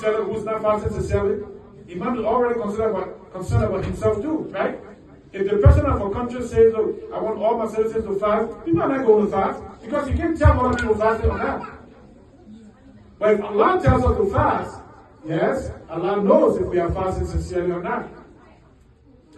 sincerely, who's not fasting sincerely, Imam is already concerned about himself too, right? If the president of a country says, look, I want all my citizens to fast, people are not going to fast because you can't tell other people fasting or not. But if Allah tells us to fast, yes, Allah knows if we are fasting sincerely or not.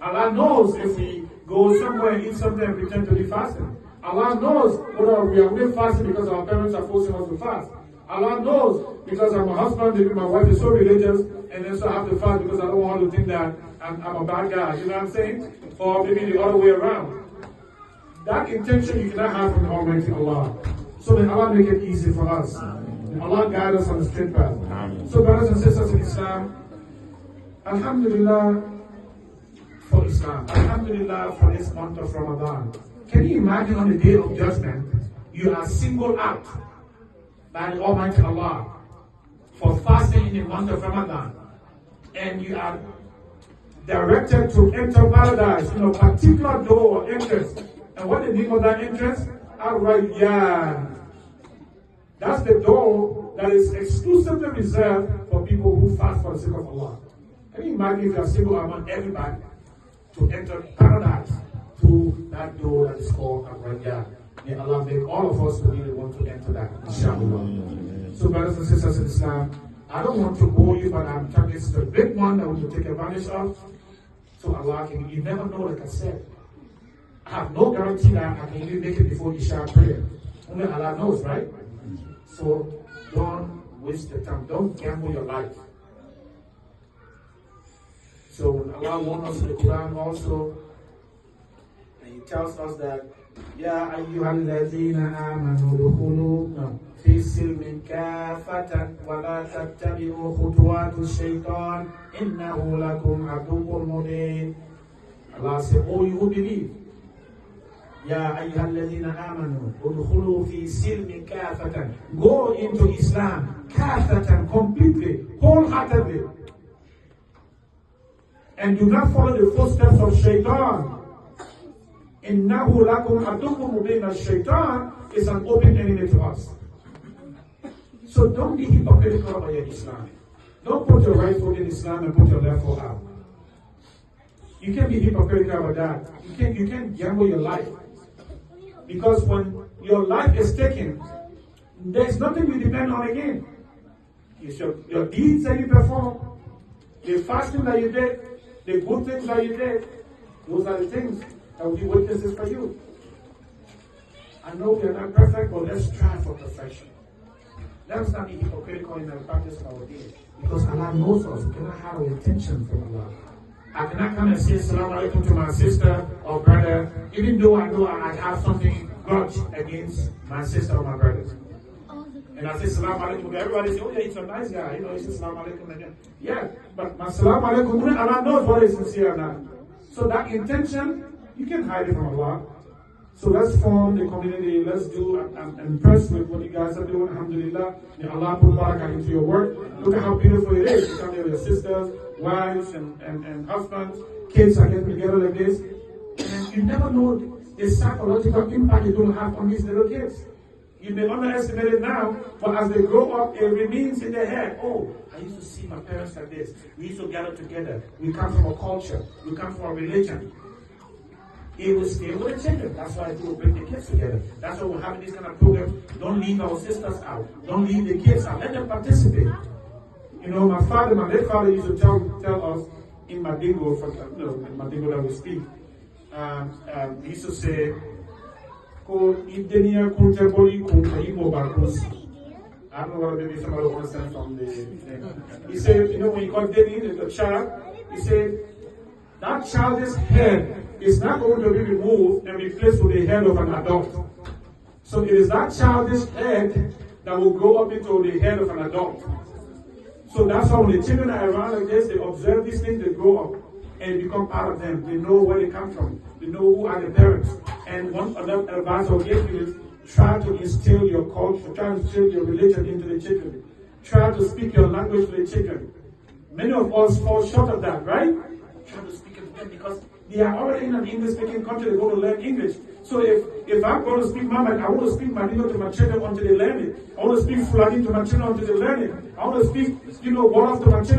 Allah knows if we go somewhere and eat something and pretend to be fasting. Allah knows whether we are only fasting because our parents are forcing us to fast. Allah knows because I'm a husband, maybe my wife is so religious, and then so I have to fast because I don't want to think that I'm a bad guy. You know what I'm saying? Or maybe the other way around. That intention you cannot have from Almighty Allah. So may Allah make it easy for us. May Allah guide us on the straight path. So brothers and sisters in Islam, Alhamdulillah for Islam. Alhamdulillah for this month of Ramadan. Can you imagine on the day of judgment, you are singled out by the Almighty Allah for fasting in the month of Ramadan, and you are directed to enter paradise in a particular door or entrance. And what is the name of that entrance? Ar-Rayyan. That's the door that is exclusively reserved for people who fast for the sake of Allah. Can you imagine if you are single among everybody to enter paradise through that door that is called Ar-Rayyan? May Allah make all of us really want to enter that, inshallah. So brothers and sisters in Islam, I don't want to bore you, but I'm telling you this is a big one that we should take advantage of. So Allah can, you never know, like I said. I have no guarantee that I can even make it before Isha prayer. Only Allah knows, right? So don't waste the time. Don't gamble your life. So Allah warns us in the Quran also, and He tells us that Ya ayyuhal ladhina amanu dukhulu fi silmin kafatan wa la tattabi'u khutuwati shaytan innahu lakum aduwwun mubin. Allah said, oh you who believe, Ya ayyuhal ladhina amanu dukhulu fi silmin kafatan, go into Islam kafatan, completely, wholeheartedly, and do not follow the footsteps of shaitan. Innahu lakum aduwwun mubin. Shaitan is an open enemy to us. So don't be hypocritical about your Islam. Don't put your right foot in Islam and put your left foot out. You can't be hypocritical about that. You can't gamble your life. Because when your life is taken, there's nothing you depend on again. It's your deeds that you perform, the fasting that you did, the good things that you did, those are the things that will be witnesses for you. I know we are not perfect, but let's strive for perfection. Let us not be hypocritical in the practice of our deeds. Because Allah knows us. We cannot have our intention from Allah. I cannot come and say Assalamu alaikum to my sister or brother, even though I know I have something grudge against my sister or my brothers. And I say Assalamu alaikum. Everybody says, oh yeah, he's a nice guy. You know, he says Assalamu alaikum again. Yeah, but my Assalamu alaikum, Allah knows what is sincere or not. So that intention, you can hide it from Allah. So let's form the community. Let's do. I'm impressed with what you guys are doing. Alhamdulillah. May Allah put barakah into your work. Look at how beautiful it is. You come here with your sisters, wives, and husbands. Kids are getting together like this. And you never know the psychological impact it will have on these little kids. You may underestimate it now, but as they grow up, it remains in their head. Oh, I used to see my parents like this. We used to gather together. We come from a culture. We come from a religion. It will stay with the children. That's why people bring the kids together. That's why we're having this kind of program. Don't leave our sisters out. Don't leave the kids out. Let them participate. You know, my late father used to tell us in Madingo, in Madingo that we speak, he used to say, I don't know whether maybe somebody will understand from the thing. He said, you know, when you call Deni, the child, he said, that child's head is not going to be removed and replaced with the head of an adult. So it is that childish head that will grow up into the head of an adult. So that's how when the children are around like this, they observe these things, they grow up and become part of them. They know where they come from. They know who are the parents. And one other advice I'll give you is try to instill your culture, try to instill your religion into the children. Try to speak your language to the children. Many of us fall short of that, right? Try to speak it to them because They are already in an English-speaking country. They want to learn English. So if I'm going to speak Mama, I want to speak Mandingo to my children until they learn it. I want to speak Fulani to my children until they learn it. I want to speak, Wolof to my children.